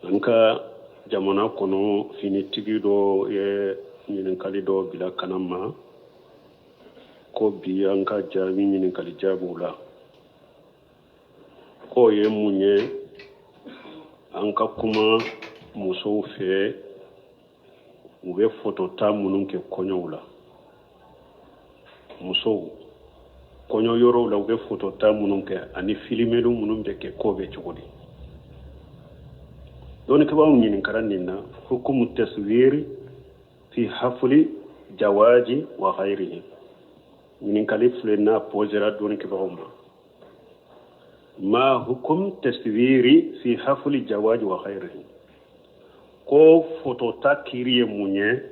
anka jamana kono finitigi do ye ɲininkali dɔ bila kana ma ko bi an ka jaabi ɲininkali jaabiw la k'o ye mun ye an ka kuma musow fɛ u bɛ fotota minnu kɛ kɔɲɔw la musow kɔɲɔ yɔrɔw la u bɛ fotota minnu kɛ ani filimelu minnu bɛ kɛ k'o bɛ cogo di doni kabaw ɲininkara nin na hukumu taswiri fi hafli jawaji wa ghayrihi ɲininkali filɛ n'a posera doni kabaw ma hukum taswiri fi hafli jawaji wa ghayrihi ko fotota kiri ye mun ye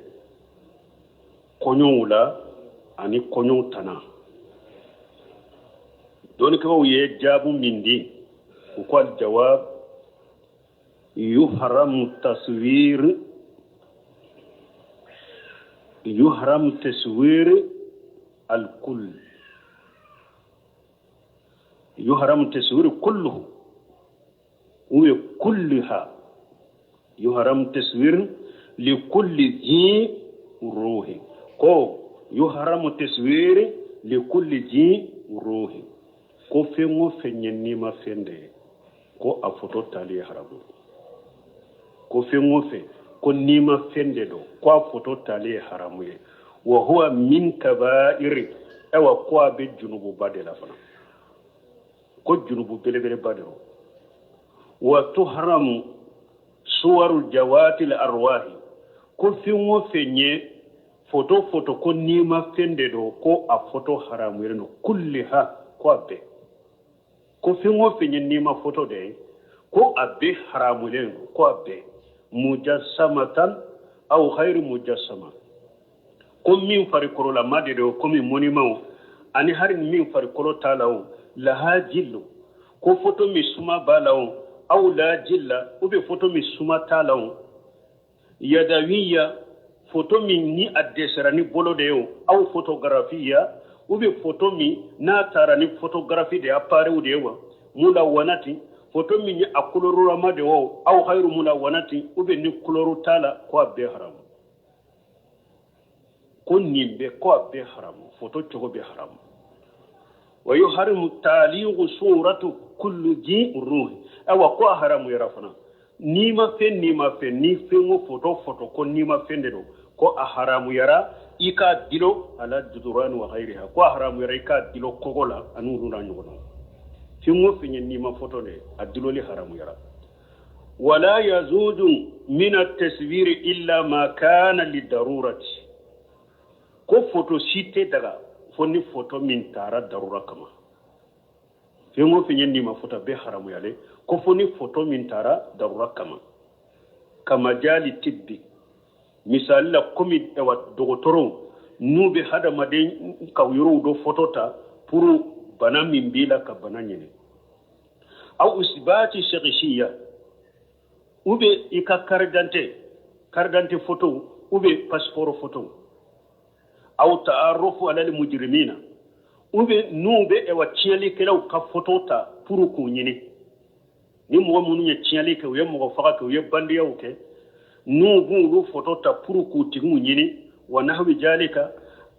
kɔɲɔw la ani kɔɲɔw tana doni kabaw ye jaabu min di u ko aljawab يحرم تصوير الكل يحرم تصوير كله وكلها يحرم تصوير لكل ذي روح كو يحرم تصوير لكل ذي روح كو فيمو فنيني ما فندي كو أفوتو تالي حرام ko fengo fe ko nima fende do ko foto tale haramu ye wa huwa min kaba'ir awa ko be junubu badela fana ko junubu belebele badero wa tuhramu suwaru jawati al arwah ko fengo fenye foto ko nima fende do ko a foto haramu ye no kulliha ko be ko fengo fenye nima foto de ko abe haramu le ko be mujassamatan aw khairu mujassama ko min farikoro la madede ko min monima ani har min farikoro talaw la hajillu ko foto mi suma balaw aw la jilla o be foto mi suma talaw yadawiya foto min ni addesara ni bolode yo aw fotografiya o be foto mi na tara ni fotografi de appareil de wa mula wanati foto min ye a koloru rama de wo aw khairu mula wanati ube ni koloru tala ko be haram ko nimbe ko be haram foto chogo be haram wa yuharimu taliqu suratu kullu ji ruhi awa ko haram ya rafana ni ma fe ni fe ngo foto ko ni ma fende do ko a haram yara ika dilo ala juduran wa ghairiha ko haram yara ika dilo kogola anu runa nyono fingo finye nima foto de adiloli haramu yara wala yazudu min at-taswir illa ma kana lidarurati ko foto site daga fonni foto min tara darura kama fingo finye nima foto be haramu yale ko fonni foto min tara darura kama jali tibbi misal la komi ewa dogotoro nube hada maden kawyoro do fotota puru bana min bila ka bana nyene aw usbati shaghshiya ube ika kardante photo ube passeport photo aw ta'arrufu ala al mujrimina ube nube e wa tiali kelaw ka photo ta pour ko nyene ni mo munu nya tiali ke we mo faka ke we bandi yawke nubu ru photo ta pour ko tigu nyene wa nahwi jalika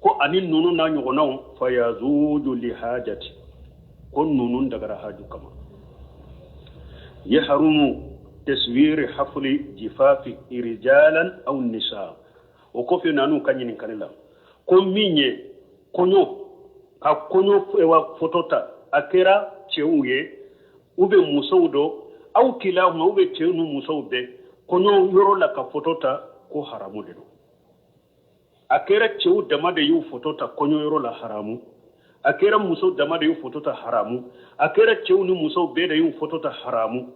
ko anin nunu na nyugonaw fa yazuju li hajati ko nunun daga haju kama yahrumu taswir hafli jifafi rijalan aw nisa o ko fe nanu kanyin kanila ko minye konyo ewa fotota akera cheuye ube musaudo aw kilahuma ube cheunu musaude konyo yoro la ka fotota ko haramu de do akera cheu dama de yu fotota konyo yoro la haramu akera muso dama de yu fotota haramu akera cheu ni muso be de yu fotota haramu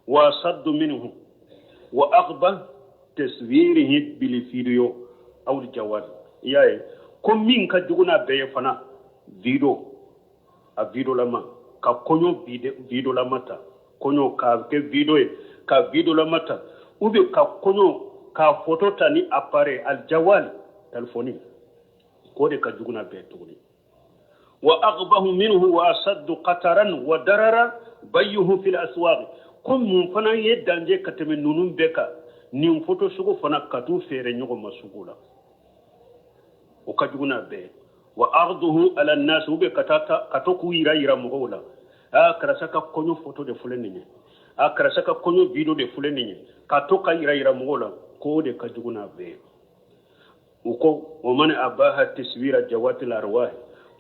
wa saddu minhu wa aghba taswirihi bil video aw al jawad yaye ko min ka juguna be fana video lama ka konyo video la mata konyo ka ke video la mata ube ka konyo ka fotota ni appareil al jawal telefoni ko de ka juguna be tuguni wa aghbahu minhu wa asaddu qataran wa darara bayuhu fil aswaq ko mun fana ye danje ka tɛmɛ ninnu bɛɛ kan nin photo sugu fana ka t'u feere ɲɔgɔn ma sugu la o ka jugu n'a bɛɛ wa arduhu ala nas ube ka to k'u yira mɔgɔw la karisa ka kɔɲɔ photo de filɛ nin ye karisa ka kɔɲɔ video de filɛ nin ye ka to ka yira mɔgɔw la ko de ka jugu n'a bɛɛ u ko wa man abaha taswira jawatil arwah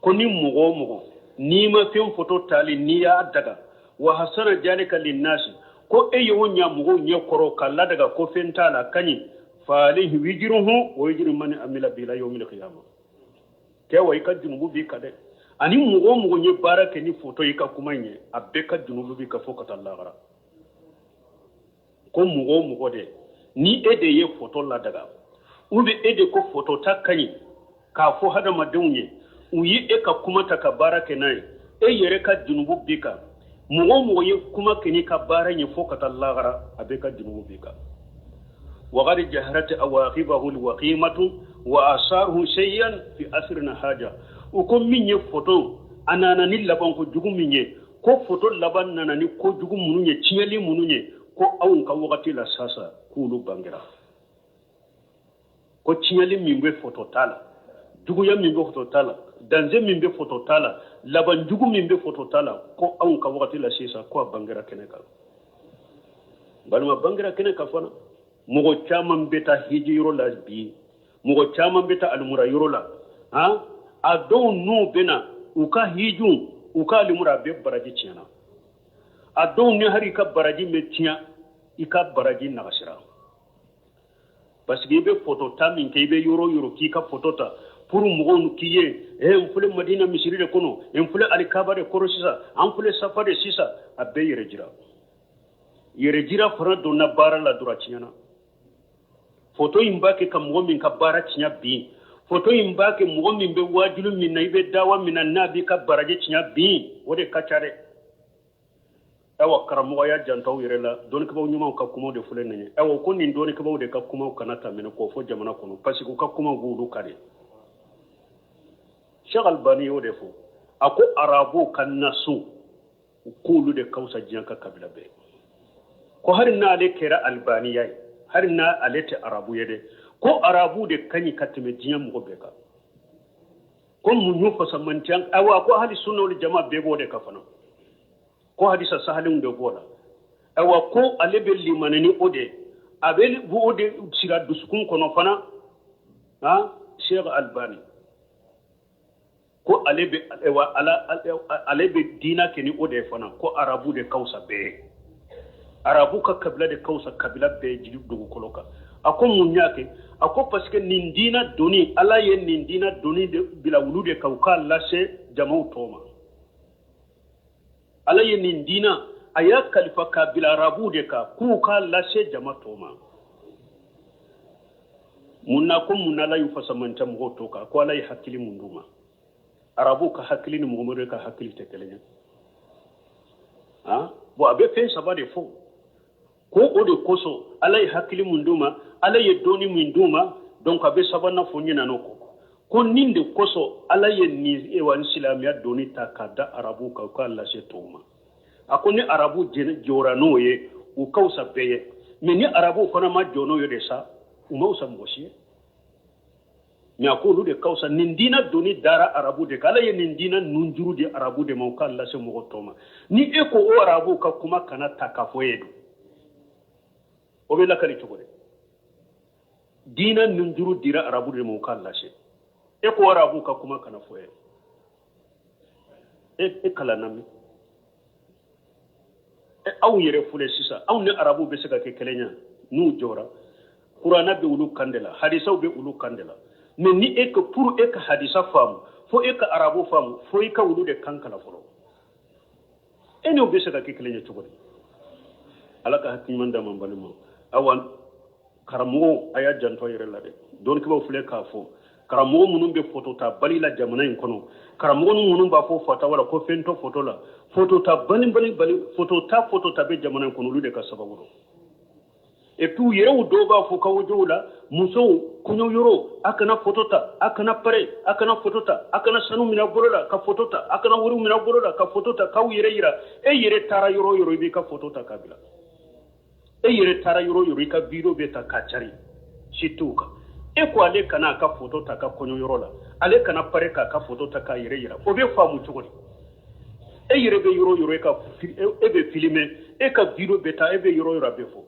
ko ni mɔgɔ ni ma fɛn photo tali ni y'a daga wa hasana jalika linnasi ko e yo nya mɔgɔw ɲɛ kɔrɔ ka ladaga ko fɛn t'a la kaɲi fa alayhi wijruhu wa wijru man amila bila yawmil qiyamah ke wa ka junubu bi ka dɛ ani mɔgɔ ye baara kɛ ni photo yi ka kuma ɲɛ a bɛɛ ka junubu bi ka fɔ ka taa lahara ko mɔgɔ de ni e de ye photo ladaga ou bien e de ko photo ta kaɲi k'a fɔ hadamadenw ye u yi e ka kuma ta ka baara kɛ n'a ye e yɛrɛ ka junubu bi kan mɔgɔ ye kuma kɛ ni ka baara ɲɛ fɔ ka taa lahara a bɛɛ ka junubu bi kan وغير جهرت أواقبه الوقيمة وآثاره شيئا في أثرنا حاجة وكم من يفوتو أنا ناني لبان كو جوغو مني كو فوتو لبان ناني كو جوغو منوني تيالي منوني كو أون كا وقتي لا ساسا كولو بانغرا كو تيالي ميمبي فوتو تالا جوغو يا ميمبي فوتو تالا دانزي ميمبي فوتو تالا لبان جوغو ميمبي فوتو تالا كو أون كا وقتي لا سيسا كو بانغرا كنكا بالما بانغرا كنكا فانا mɔgɔ caman bɛ taa hiji yɔrɔ la bi mɔgɔ caman bɛ taa alimura yɔrɔ la a dɔw n'u bɛna u ka hijun u ka alimura a bɛɛ baraji tiɲɛna a dɔw ni hari ka baraji bɛ tiɲɛ i ka baraji nagasira parce que i bɛ photo ta min kɛ i bɛ yɔrɔ k'i ka photo ta pour mɔgɔw k'i ye n filɛ madina misiri de kɔnɔ n filɛ alikaba de kɔrɔ sisan an filɛ safa de sisan a bɛɛ yɛrɛ jira fana donna baara la dɔrɔn tiɲɛna photo in ba ke ka mɔgɔ min ka baara tiɲɛ bin photo in ba ke mɔgɔ min bɛ wajilu min na i bɛ dawa min na n'a b'i ka baraji tiɲɛ bin o de ka ca dɛ awa karamɔgɔ y'a jantaw yɛrɛ la dɔnnikabaw ɲumanw ka kumaw de filɛ nin ye awa ko nin dɔnnikabaw de ka kumaw kana ta minɛ k'o fɔ jamana kɔnɔ parce que u ka kumaw b'olu ka de Cheikh Albani y'o de fɔ a ko arabu ka naso u k'olu de ka fisa diɲɛ ka kabila bɛɛ ko hari n'ale kɛra Albaniya ye hari na ale tɛ arabu ye dɛ ko arabu de kaɲi ka tɛmɛ diɲɛ mɔgɔ bɛɛ kan ko mun y'u fasa man ca awa ko hali sunna wal jama bɛɛ b'o de ka fana ko hadisa sahalenw de b'o la awa ko ale bɛ limanani o de a bɛ o de sira dusukun kɔnɔ fana Sheikh Albani ko ale bɛ diina kɛ ni o de fana ko arabu de ka fisa bɛɛ arabu ka kabila de kausa kabila bɛɛ jigi dugukolo kan a ko mun y'a kɛ a ko parce que nin diina doni ala ye nin diina doni de bila wulu de kan u k'a lase jamaw tɔ ma ala ye nin diina a y'a kalifa k'a bila arabu de kan k'u k'a lase jama tɔ ma mun na ko mun na ala y'u fasamanta mɔgɔw to kan ko ala ye hakili mun d'u ma arabu ka hakili ni mɔgɔmɔdɔ ka hakili tɛ kelen ye bon a bɛ fɛn saba de fɔ ko o de kosɔn ala ye hakili mun d'u ma ala ye dɔnni mun d'u ma donc a bɛ sabanan fɔ ɲinan'o kɔ ko nin de kosɔn ala ye nin wa ni silamɛya dɔnni ta k'a da arabu kan u k'a lase tɔw ma a ko ni arabu jɔra n'o ye u ka fisa bɛɛ ye mais ni arabu fana ma jɔ n'o ye de sa u ma fisa mɔgɔ si ye mais a ko olu de ka fisa nin diina dɔnni dara arabu de kan ala ye nin diina nunjuru di arabu de ma u k'a lase mɔgɔ tɔw ma ni e ko o arabu ka kuma kana ta k'a fɔ e don o bɛ lakali cogo di diina nunjuru dira arabu de ma u k'a lase e ko arabu ka kuma kana fɔ e kalanna min aw yɛrɛ filɛ sisan aw ni arabu bɛ se ka kɛ kelen ye n'u jɔra kuranna bɛ olu kan de la hadisaw bɛ olu kan de la mais ni e ka pour e ka hadisa faamu fo e ka arabu faamu fo e ka olu de kan kala fɔlɔ e n'o bɛ se ka kɛ kelen ye cogo di ala ka hakiliman d'a ma n balima awa karamɔgɔw a y'a janto yɛrɛ la dɛ dɔnnikibaw filɛ k'a fɔ karamɔgɔ minnu bɛ photo ta bali la jamana in kɔnɔ karamɔgɔ minnu b'a fɔ fatawa la ko fɛn tɛ photo la photo ta bali photo ta bɛ jamana in kɔnɔ olu de ka sababu don et puis yɛrɛw dɔw b'a fɔ kawujow la musow kɔɲɔ yɔrɔ a kana photo ta a kana pare a kana photo ta a kana sanu minɛ bolo la ka photo ta a kana wari minɛ bolo la ka photo ta k'aw yɛrɛ yira e yɛrɛ taara yɔrɔ o yɔrɔ i b'i ka photo ta k'a bila e yere tara yoro yoro ka video beta kachari situka e ko ale kana ka photo ta ka konyo yoro la ale kana pare ka photo ta ka yere yira o be famu chogori e yere be yoro ka e be filmer e ka video beta e be yoro be fo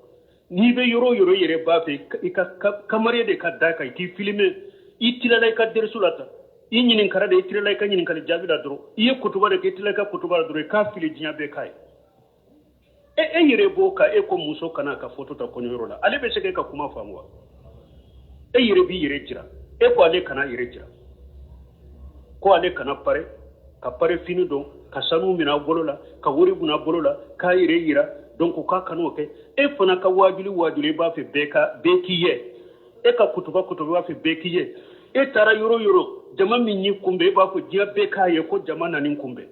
ni be yoro yere ba fe ka kamare de ka da ka ki filmer itilala ka dersulata i ñinin kara de itilala ka ñinin kala jabi da dro iye kutuba de itilala ka kutuba dro ka fili jinya be kai e yere bo ka e ko muso kana ka photo ta konyo yoro la ale be sege ka kuma famwa e yere bi yere jira e ko ale kana yere jira ko ale kana pare ka pare fini don ka sanu mina golola ka wori buna golola ka yere yira donc ka kanu ke e fana ka wajuli ba fe beka bekiye e ka kutuba ba fe bekiye e tara yoro jama min ni kumbe ba ko jiya beka ye ko jama nanin kumbe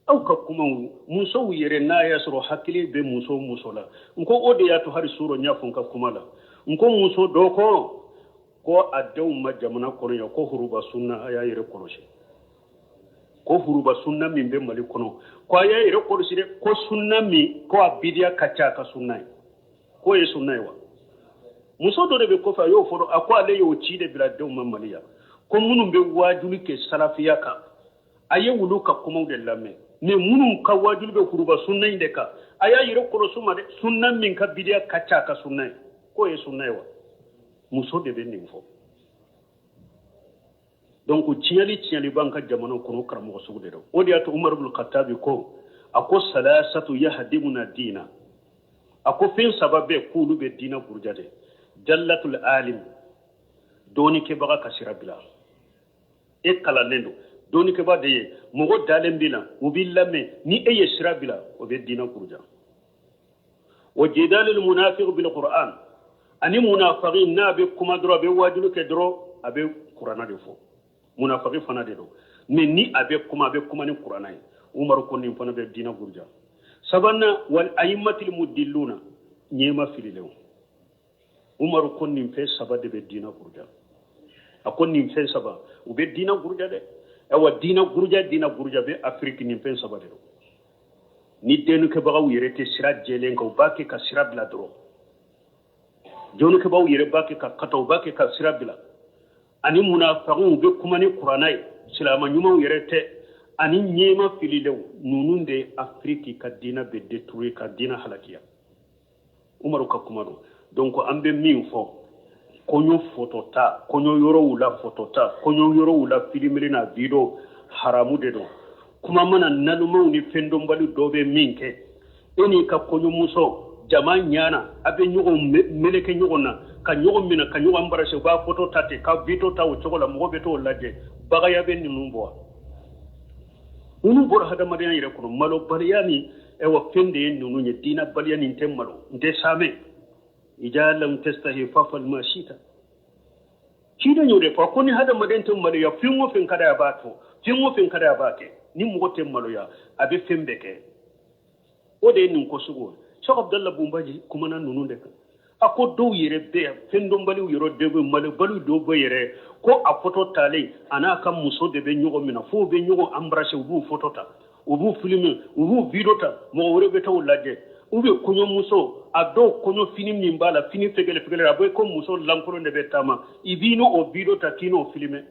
aw ka kuma muso yere na ya soro hakili be muso la nko ode ya to hari suro nya fon ka kuma la nko muso do ko adew ma jamana kono ya ko huruba sunna aya yere koroshe ko huruba sunna min be mali kono ko aya yere koroshe ko sunna mi ko abidia kacha ka sunna ko ye sunna wa muso do be ko fa yo foro akwa le yo ci de bila dew ma maliya ko munum be wajuli ke salafiya ka aye wulu ka kuma de lamme ne munum ka wajuli be huruba sunna inde ka aya yere korosu ma de sunna min ka bidia kacha ka sunna ko ye sunna wa muso de be ninfo donc tiali banka jamano kono karamo sugude do odi ato umar ibn khattab ko ako salasatu yahdimuna dina ako fen sababe kulu be dina burjade jallatul alim doni ke baga kasira bila e kala nendo doni ke ba de mogo dalem bila ubillame ni eye sira bila o be dina burja wa jidalul munafiq bil qur'an ani munafiqin na be kuma dro be wajulu ke dro abe qur'ana de fo munafiqi fana de do mais ni abe kuma ni qur'ana umar ko ni fana be dina gurja sabanna wal aymatil mudilluna nyema fililew umar ko ni fe sabade be dina gurja akon ni fe saba u be dina gurja de awa dina gurja be afrique ni fe sabade do ni denu ke baga yere te sira jelen ko bake ka sira bla dro jonu ke baw yere bake ka kataw bake ka sira bla ani munafiqun be kuma ni qur'anai silama nyuma yere te ani nyema fililew nununde afrique ka dina be détruire ka dina halakiya umaru ka kuma do donc ambe min fo konyo fotota konyo yoro wula fotota konyo yoro wula filimiri na video haramu de do kuma mana nanumu ni fendom balu dobe minke eni ka konyo muso jama nyana abe nyugo meleke nyugo na ka nyugo mina ka nyugo ambarase ba photo tate ka video ta o chogola mo beto laje baga ya ben numbo unu bor hada mariya ire kono malo baliyani e wa fende nunu nye dina baliyani temmalo nde same ija lam tastahi fafal mashita kida nyode fa koni hada madentum malo ya finwo fin kada ya bato finwo fin kada ya bake ni mo temmalo ya abe fembeke o de nin ko sugo Cheikh Abdallah Bumbaji kuma nan nunu de ako do yere be fendom bali yero de be mal balu do be yere ko a photo tale ana kam muso de be nyugo mina fo be nyugo embrasser ubu photo ta ubu film ubu video ta mo wore be taw laje ube kunyo muso ado kunyo fini mimbala fini fegele aboy ko muso lankolo de be tama ibino o video ta kino filme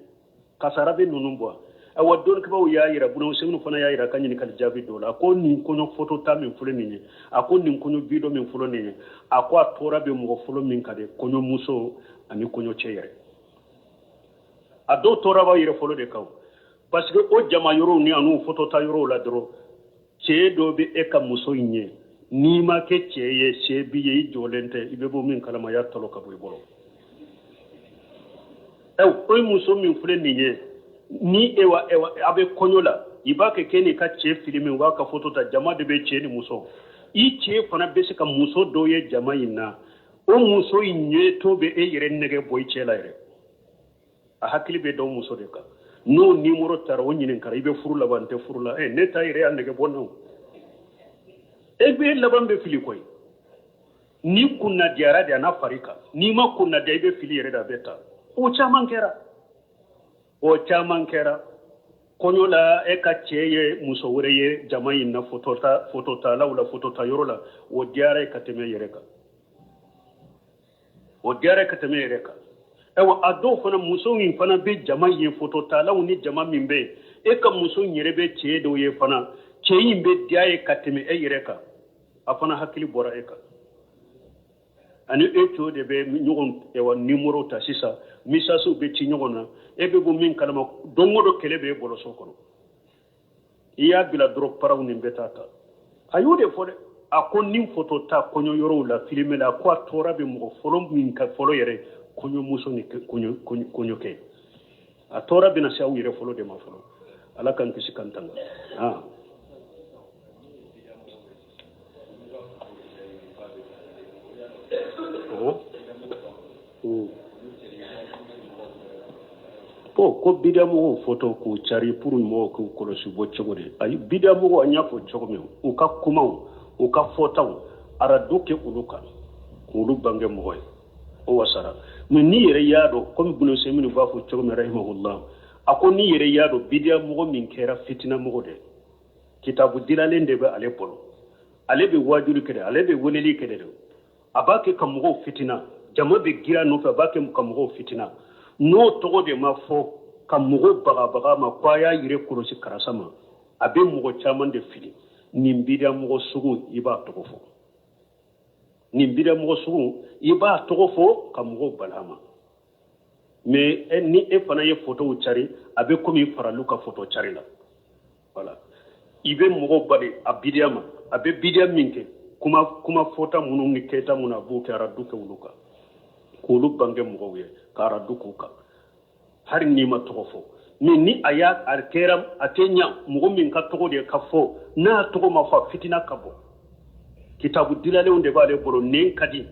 kasara be nunu bo awa don ka bawo yaayira buno senu fana yaayira kanyini kal jabi dola ko ni kono photo ta min fulo ni ako ni kono video min fulo ni ako atora be mo fulo min kade kono muso ani kono cheyere ado tora ba yire fulo de kaw parce que o jama yoro ni anu photo ta yoro la dro che do be e ka muso nye ni ma ke cheye che biye jolente ibe bo min kala ma ya tolo ka boy boro o muso min fulo ni nye ni ewa abe konyola ibake keni ka che filimi wa ka photo ta jama de be che ni muso i che fana be se ka muso doye jama ina o muso inye to be e yere nege boy che la yere a hakili be do muso de ka no numéro tar woni nin kara ibe furu labante furu la ne ta yere an nege bonno e be laban be fili koy ni kunna diara de na farika ni ma kunna de ibe fili yere da beta o chaman kera konyola e ka ceye muso wore ye jama na fotota la wala fotota yoro la o diare ka teme yereka ewa ado fana muso min fana be jama ye fotota la ni jama min be e ka muso yere be ceye do ye fana ceyin be diaye ka teme e yereka afana hakili bora e ka ani eto de be nyogon ewa numero ta sisa misasu be ci nyogona e be bo min kalama dongodo kele be bolo sokono iya bila drop paraw ni betata ayude fode akon nim photo ta konyo yoro la filme la ko tora be mo folom min ka folo yere konyo muso ni konyo ke a tora be na shawu yere folo de ma folo ala kan kisi kantanga ko bidamu photo ku cari pour mo ko kolosi bo chogode ay bidamu anya fo chogomi o ka kuma o ka fotaw ara duke uluka ulu bange moy o wasara men ni yere yado comme bunu semini ba fo chogomi rahimahullah ako ni yere yado bidamu min kera fitina mo de kitabu dilalende be ale polo ale be wajulu kede ale be woleli kede do abake kamugo fitina jama be gira no fa bake kamugo fitina no togo de ma fo kamugo baga ma kwaya yire kurosi karasama abe mugo chaman de fili nimbida mugo sugu iba togo fo nimbida mugo sugu iba togo fo kamugo balama mais ni e fana ye photo uchari abe komi faraluka photo chari la voilà ibe mugo bale abidiama abe bidiam minke kuma fota munu ni keta muna buke araduke uluka kulu bange mugo ye kara dukuka har ni ma togofo ni aya alkeram atenya mugo min ka togo de kafo na togo ma fa fitina kabo kitabu dilale onde bale boro nen kadi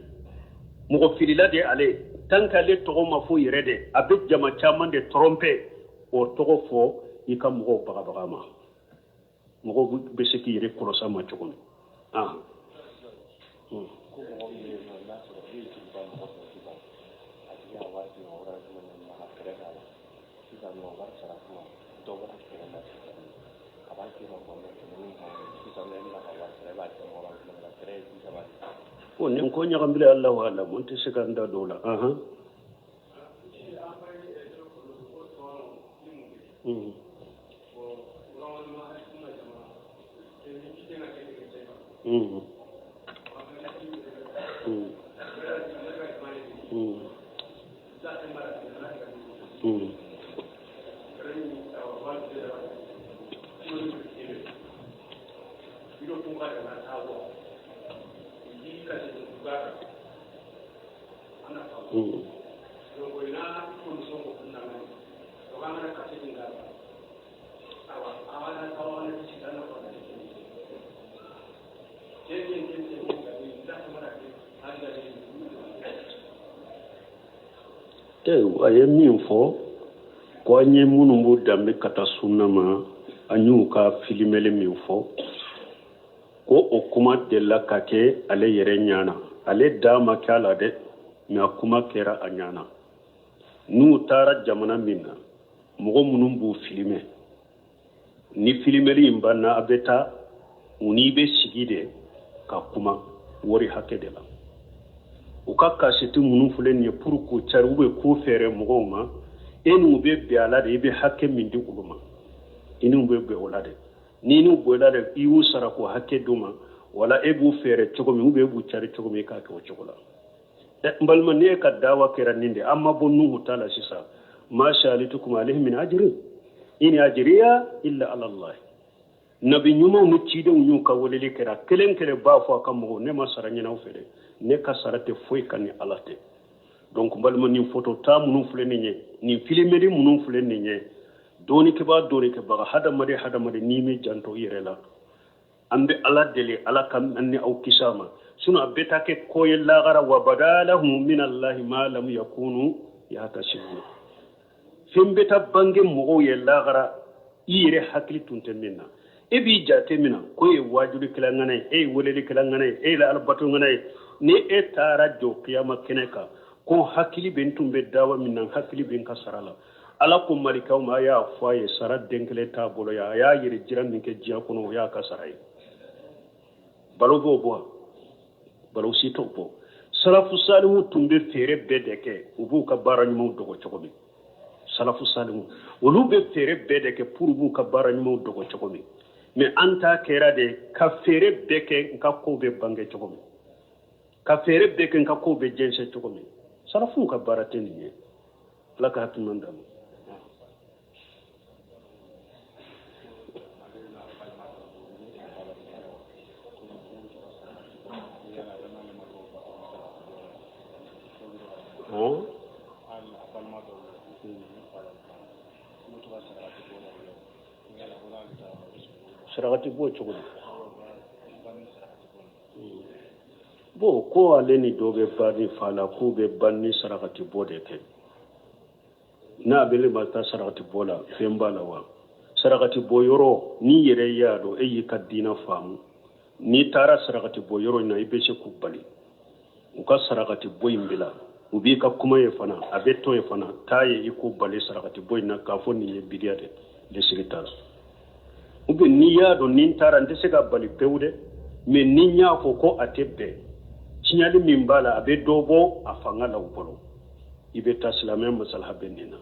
mugo filila de ale tanka le togo ma fo yerede abe jama chaman de trompe o togo fo ika mugo baga ma mugo be seki yere korosa ma chogon ko nyagambile Allah wala monte sekanda dola aye min fo ko anye munu mbo dambe kata sunama anyu ka filimele min fo ko o kuma de la kake ale yere nyana ale dama kala de mi akuma kera anyana nu tara jamana minna mogo munu mbo filime ni filimeli imbanna abeta unibe sigide ka kuma wori hake de la uka kaseti munu fulen ye pour ko char ube ko fere mogo ma enu be biala de be hakke min di uluma inu be olade ni nu bolade iwu sara ko hakke duma wala ebu fere chogo mi ube bu chari chogo mi ka ko chogola mbalma ne ka dawa kera ninde amma bonu hutala sisa masha alitukum alayhi min ajri in ajriya illa ala allah nabi nyuma mu cide nyu ka wolele kera kelen kele ba fo kam mo ne masara nyina fere ne ka sarate foy kan ni alate donc mbalma ni photo ta munu fule ni filmeri munu fule ni doni ke ba hada made ni mi janto yirela ambe ala dele ala kam anni aw kisama sunu abeta ke koyel lagara wa badalahum min allah ma lam yakunu yatashibu fembe tabange mo yel lagara yire hakli tuntenna ebi jate mina ko e wajuri kilangana e woleli kilangana e la albatu ngana ni e tara jo kiyama keneka ko hakili bentumbe dawa minan hakili ben kasarala ala ko malikaw ma ya foye sara denkele ta bolo ya yiri jiran min ke jiya kono ya ka saray balo bo balo sito bo salafu salimu tumbe fere bedeke ubu ka baranyum dogo chokobi salafu salimu wolu be fere bedeke pour bu ka baranyum dogo chokobi mais anta kera de ka fere beke nka ko be bange chokobi ka fere beke nka ko be jense chokobi salafu ka barateni ne la ka hatumanda sarakati bo chogo bo ko aleni dobe bani fala ko be banni sarakati bo de ke na bele mata sarakati bola fembala wa sarakati bo yoro ni yere yado e yikadina famu ni tara sarakati bo yoro na ibeshe kubali uka sarakati bo imbila ubi ka kuma ye fana abeto ye fana taye iko bale sarakati bo na kafo ni ye bidiade de sirita ube ni yado ni tara ndese ka bali peude me ni nya ko atebe chinyali mimbala abedobo afanga la ubolo ibe taslame masal benina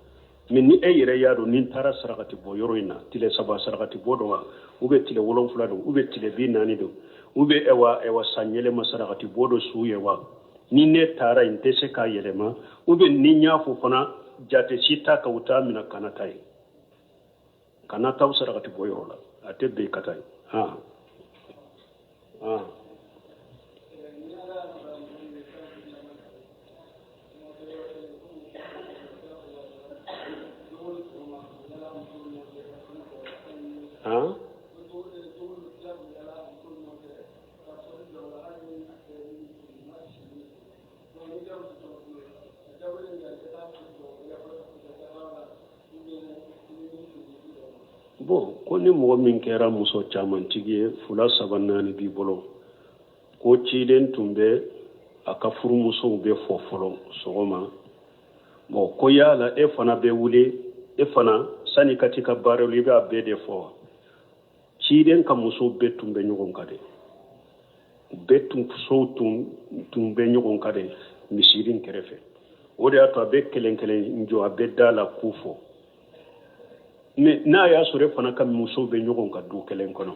min ni e yere yado ni tara sarakati bo yoro ina tile saba sarakati bo do ube tile wolon fulado ube tile bi nani do ube ewa sanyele masarakati bo do suye wa ni ne tara intese ka yelema ube ni nyafu fana jate sita ka uta mina kanatai kanata usarakati bo yoro la atebe katai ha bon ko ni mo min kera muso chaman tige fula sabanani bi bolo ko ciden tumbe aka furu muso be fofolo sogoma bon ko yala e fana be wule e fana sani katika barelo ibe abede fo ciden ka muso be tumbe nyogon kade betum so tumbe nyogon kade misirin kerefe ode ato be kelen njo abeda la kufo mais na ya sore fana kam muso be nyogon ka du kelen kono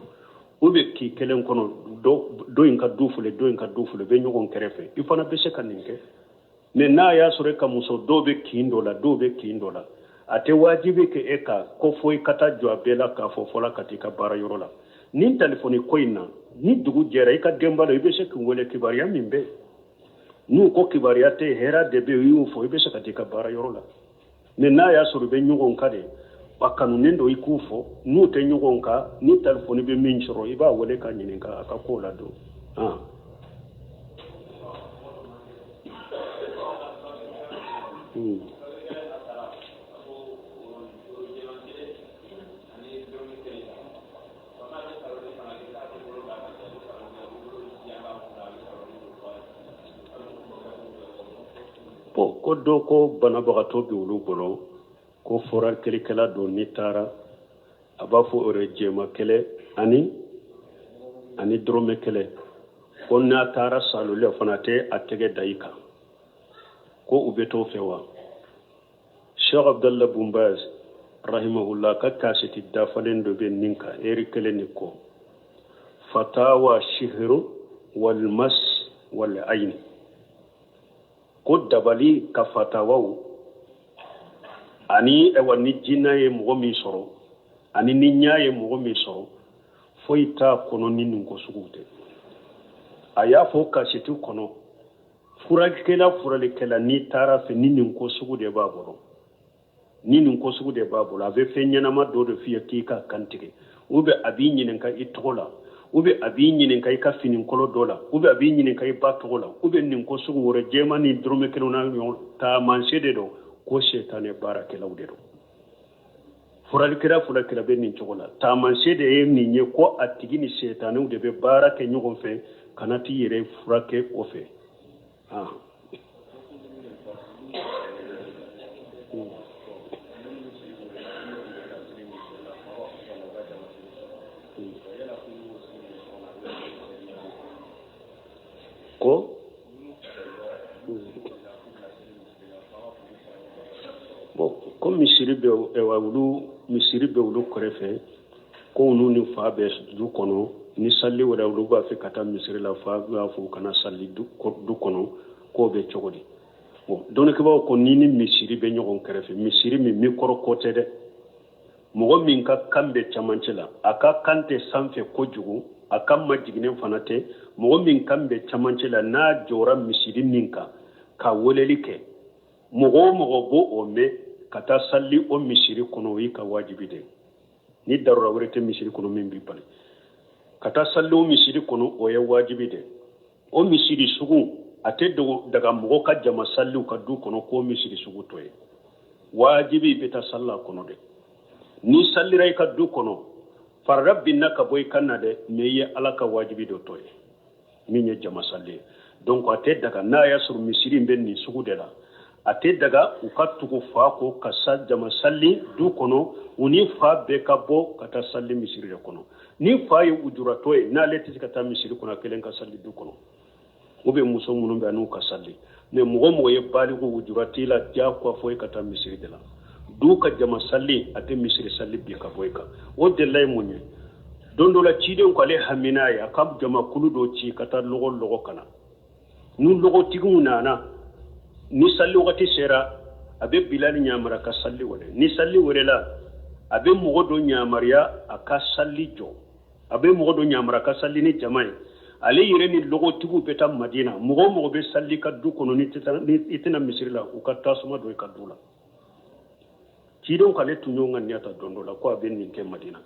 ube ki kelen kono do in ka du fule be nyogon kerefe i fana be se kaninke mais na ya sore kam muso do be kindola ate wajibi ke eka ko foi kata jo abela ka fo fola katika bara yorola nin telefoni koina ni dugu jera ika dembalo ibe se kungole kibaria mimbe nu ko kibaria te hera debe yu fo ibe se katika bara yorola mais na ya sore be nyogon kade bakanu nendo ikufo nu te nyugonka ni telefoni be minchoro iba wole ka nyininka akakola do ko do ko banabagato bi wulu bolo ko foral kelikela do ni tara aba fo ore jema kele ani drome kele ko na tara salu le fanate atege daika ko ubeto fewa Sheikh Abdullah Bumbaz rahimahullah ka kasiti dafalen do be ninka eri kele ni ko fatawa shihru wal mas wal ayn ko dabali ka fatawa ani ewani jinna ye mogo mi soro ani ninya ye mogo mi soro foita kono ninu ko sugute aya fo kasiti kono furalikela ni tara fe ninu ko sugude baboro ave fe nyanama do fiye kika kantige ube abi nyinen ka itola ube abi nyinen ka ka finin kolo dola ube abi nyinen ka ba tola ube nin ko sugu wore jema ni drome kelo na ta mansede do ko shetane barake lawdedo furakira be nin chogola ta mansede e ninye ko atigini shetane ude be barake nyugon fe kanati yere furake ofe be wulu misiri be wulu korefe ko unu ni fa be du kono ni salli wala wulu ba fe kata misiri la fa ba fu kana salli du kono ko be chogodi bon donc ke ba ko ni misiri be nyogon korefe misiri mi koro kote de mo min ka kambe chamancela aka kante sanfe ko jugu aka majigine fanate mo min kambe chamancela na jora misiri ninka ka wolelike mo bo o me kata salli o misiri kono yi ka wajibi de ni darura wurete misiri kono min bi pale kata salli o misiri kono o ya wajibi de o misiri sugu ate daga mo ka jama salli ka du kono ko misiri sugu toye wajibi beta salla kono de ni sallirai ka du kono far rabbi naka boy kanna de meye alaka wajibi do toye minye jama salli donc ate daga na ya sur misiri benni sugu de la ate daga ukatugo fa ko kasa jama salli du kono uni fa be ka bo kata salli misiri de kono ni fa yu ujura toye na leti kata misiri kono kelen ka salli du kono ube muso munun be anu ka salli ne mo ye bali ko ujura tila ja ko fo kata misiri de la duka jama salli ate misiri salli bi ka boyka o de lay munye dondo la ciden ko le hamina ya kam jama kulu do ci kata logo kana nu logo tigu nana ni salli wakati sera abe bilal nyamara ka salli wala ni salli wala abe mugodo nyamariya aka salli jo abe mugodo nyamara ka salli ni jama'i ale yire ni logo tigu beta madina mugo be salli ka du kono ni itina misiri la uka tasuma do ka dula ciden ko le tunyo nganyata dondo la ko abe ni ke madina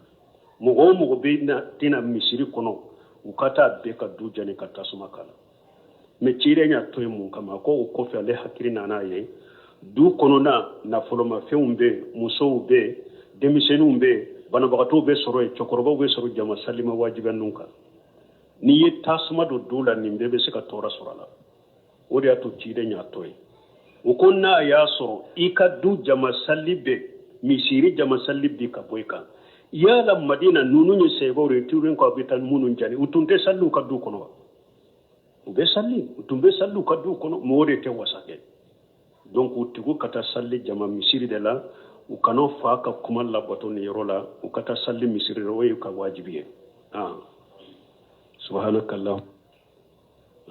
mugo be na tina misiri kono ukata be ka du jani ka tasuma kala me cire nya toy mun kama ko ko fe ale hakiri nana ye du kono na foloma feumbe muso be demisenu be bana bagato be soro e chokoroba be soro jama salima wajiban nunka ni ye tasuma do dola ni be se ka tora sorala o de ato cire nya toy o konna ya soro ika du jama salibe misiri jama salibe ka boyka yala madina nunu ni sebo re turen ko bitan munun jani utunte sallu ka du kono ube salli utumbe sallu ka du kono moore te wasake donc utigu kata salli jama misiri de la ukano fa ka kuma la bato ni rola ukata salli misiri ro ka wajibi subhanakallah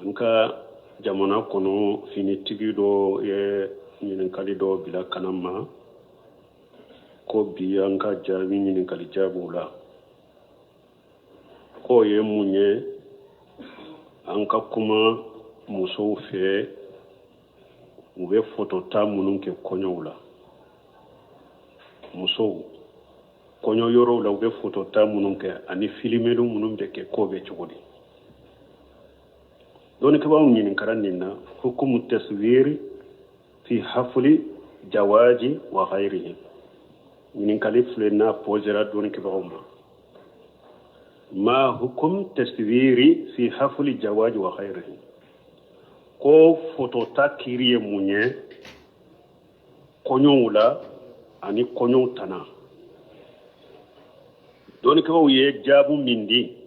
anka jamana kono fini tigido ye nyinin kalido bila kanama ko biyanka jami nyinin kali jabula ko ye munye anka kuma muso fe ube foto ta munun ke konyo la muso konyo yoro la ube foto ta munun ke ani filmelu munun be ke ko be chugodi doni ke bawo nyinin karanina hukumu taswiri fi hafli jawaji wa ghairihi nyinin kalifle na posera doni ke bawo ma hukum taswiri fi hafli jawaji wa ghairihi ko foto ta kiriye munye konyo la ani konyo tana doni ke bawo ye jabu mindi